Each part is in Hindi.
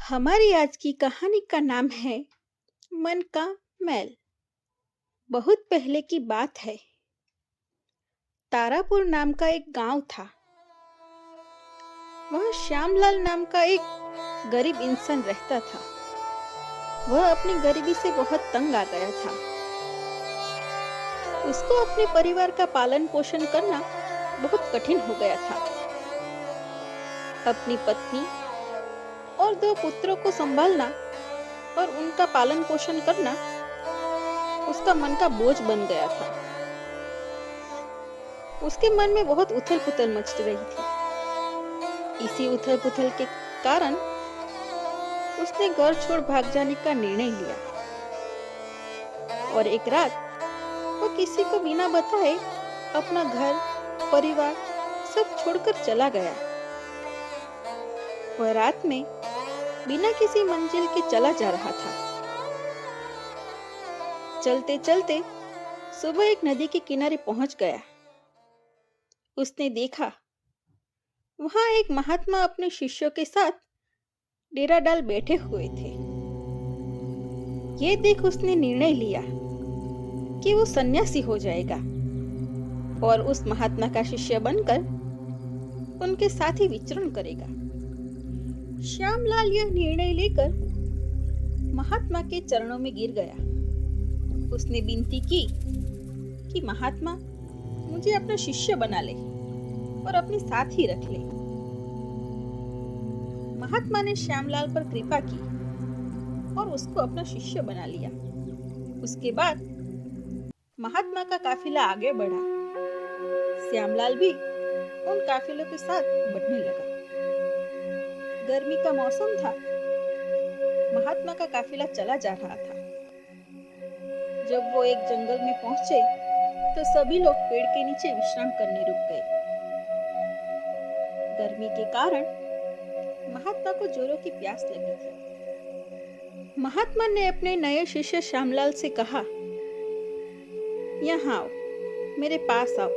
हमारी आज की कहानी का नाम है मन का मैल। बहुत पहले की बात है। तारापुर नाम का एक गांव था। वह श्यामलाल नाम का एक गरीब इंसान रहता था। वह अपनी गरीबी से बहुत तंग आ गया था। उसको अपने परिवार का पालन पोषण करना बहुत कठिन हो गया था। अपनी पत्नी और दो पुत्रों को संभालना और उनका पालन पोषण करना उसका मन का बोझ बन गया था। उसके मन में बहुत उथल पुथल मच रही थी। इसी उथल पुथल के कारण उसने घर छोड़ भाग जाने का निर्णय लिया। और एक रात वो किसी को बिना बताए अपना घर परिवार सब छोड़कर चला गया। वह रात में बिना किसी मंजिल के चला जा रहा था। चलते चलते सुबह एक नदी के किनारे पहुंच गया। उसने देखा वहां एक महात्मा अपने शिष्यों के साथ डेरा डाल बैठे हुए थे। ये देख उसने निर्णय लिया कि वो सन्यासी हो जाएगा और उस महात्मा का शिष्य बनकर उनके साथ ही विचरण करेगा। श्यामलाल यह निर्णय लेकर महात्मा के चरणों में गिर गया। उसने विनती की कि महात्मा मुझे अपना शिष्य बना ले और अपने साथ ही रख ले। महात्मा ने श्यामलाल पर कृपा की और उसको अपना शिष्य बना लिया। उसके बाद महात्मा का काफिला आगे बढ़ा। श्यामलाल भी उन काफिलों के साथ बढ़ने लगा। गर्मी का मौसम था। महात्मा का काफिला चला जा रहा था। जब वो एक जंगल में पहुंचे तो सभी लोग पेड़ के नीचे विश्राम करने रुक गए। गर्मी के कारण महात्मा को जोरों की प्यास लगी थी। महात्मा ने अपने नए शिष्य श्यामलाल से कहा, यहाँ आओ, मेरे पास आओ।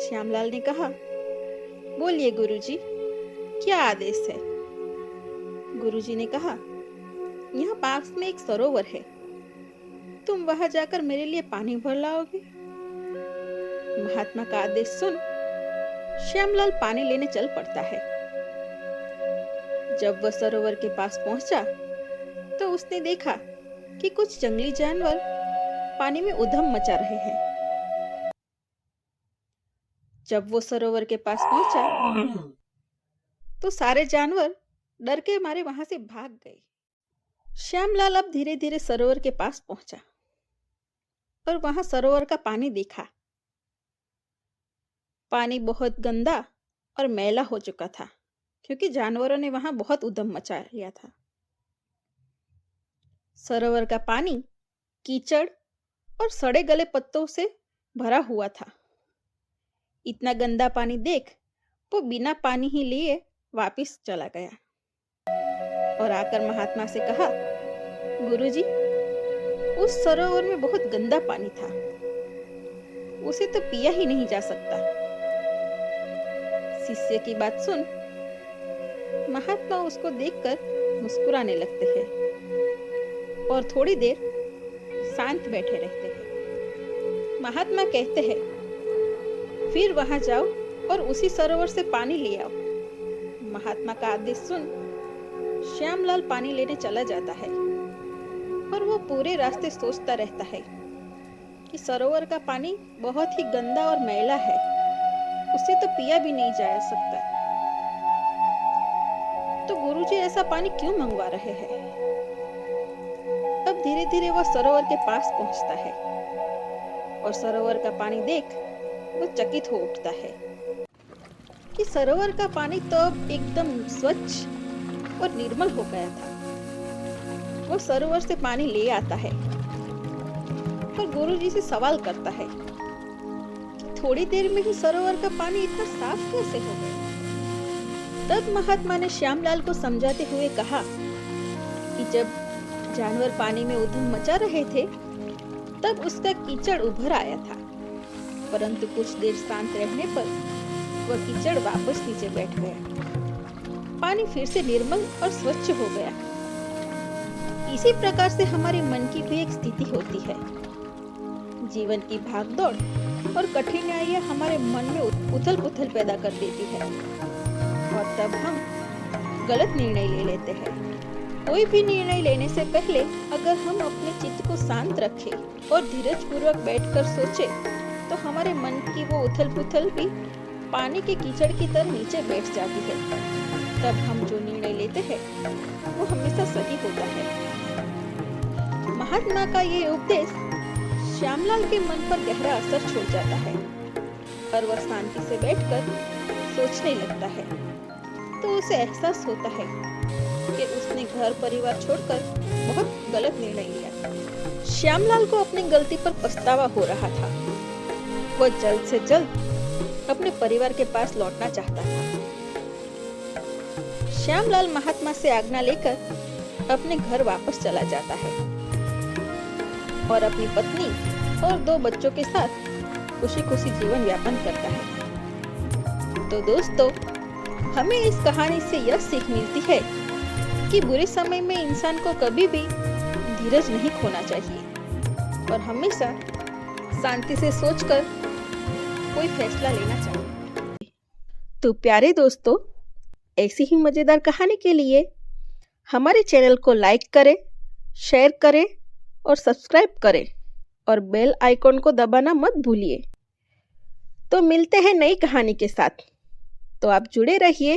श्यामलाल ने कहा, बोलिए गुरुजी, क्या आदेश है? गुरुजी ने कहा, यहाँ पास में एक सरोवर है, तुम वहां जाकर मेरे लिए पानी भर लाओगे? महात्मा का आदेश सुन श्यामलाल पानी लेने चल पड़ता है। जब वह सरोवर के पास पहुंचा तो उसने देखा कि कुछ जंगली जानवर पानी में उधम मचा रहे हैं। जब वो सरोवर के पास पहुंचा तो सारे जानवर डर के मारे वहां से भाग गए। श्यामलाल अब धीरे धीरे सरोवर के पास पहुंचा और वहां सरोवर का पानी देखा। पानी बहुत गंदा और मैला हो चुका था क्योंकि जानवरों ने वहां बहुत उधम मचा लिया था। सरोवर का पानी कीचड़ और सड़े गले पत्तों से भरा हुआ था। इतना गंदा पानी देख वो बिना पानी ही लिए वापस चला गया और आकर महात्मा से कहा, गुरुजी, उस सरोवर में बहुत गंदा पानी था, उसे तो पिया ही नहीं जा सकता। शिष्य की बात सुन महात्मा उसको देखकर मुस्कुराने लगते हैं और थोड़ी देर शांत बैठे रहते हैं। महात्मा कहते हैं, फिर वहां जाओ और उसी सरोवर से पानी ले आओ। महात्मा का आदेश सुन श्यामलाल पानी लेने चला जाता है और वो पूरे रास्ते सोचता रहता है कि सरोवर का पानी बहुत ही गंदा और मैला है, उसे तो पिया भी नहीं जा सकता। तो गुरुजी ऐसा पानी क्यों मंगवा रहे हैं? अब धीरे धीरे वह सरोवर के पास पहुंचता है और सरोवर का पानी देख वो चकित हो उठता है कि सरोवर का पानी तो अब एकदम स्वच्छ और निर्मल हो गया था। वो सरोवर से पानी ले आता है और गुरुजी से सवाल करता है कि थोड़ी देर में ही सरोवर का पानी इतना साफ कैसे हो गया? तब महात्मा ने श्यामलाल को समझाते हुए कहा कि जब जानवर पानी में उधम मचा रहे थे तब उसका कीचड़ उभर आया था, परंतु कुछ देर शांत रहने पर वह कीचड़ वापस नीचे बैठ गया। पानी फिर से निर्मल और स्वच्छ हो गया। इसी प्रकार से हमारे मन की भी एक स्थिति होती है। जीवन की भागदौड़ और कठिनाइयां हमारे मन में उथल पुथल पैदा कर देती है और तब हम गलत निर्णय ले लेते हैं। कोई भी निर्णय लेने से पहले अगर हम अपने चित्त को शांत रखें और धीरज पूर्वक बैठकर सोचें, तो हमारे मन की वो उथल पुथल भी पानी के कीचड़ की तरह नीचे बैठ जाती है। तब हम जो निर्णय लेते हैं वो हमेशा सही होता है। महात्मा का ये उपदेश श्यामलाल के मन पर गहरा असर छोड़ जाता है और वह शांति से बैठकर सोचने लगता है। तो उसे एहसास होता है कि उसने घर परिवार छोड़कर बहुत गलत निर्णय लिया। श्यामलाल को अपनी गलती पर पछतावा हो रहा था। वह जल्द से जल्द अपने परिवार के पास लौटना चाहता था। श्यामलाल महात्मा से आज्ञा लेकर अपने घर वापस चला जाता है और अपनी पत्नी और 2 बच्चों के साथ खुशी खुशी जीवन यापन करता है। तो दोस्तों, हमें इस कहानी से यह सीख मिलती है कि बुरे समय में इंसान को कभी भी धीरज नहीं खोना चाहिए और हमेशा शांति से सोचकर कोई फैसला लेना चाहिए। तो प्यारे दोस्तों, ऐसी ही मजेदार कहानी के लिए हमारे चैनल को लाइक करें, शेयर करें और सब्सक्राइब करें और बेल आइकॉन को दबाना मत भूलिए। तो मिलते हैं नई कहानी के साथ। तो आप जुड़े रहिए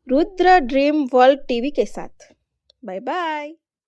रुद्र ड्रीम वर्ल्ड टीवी के साथ। Bye bye.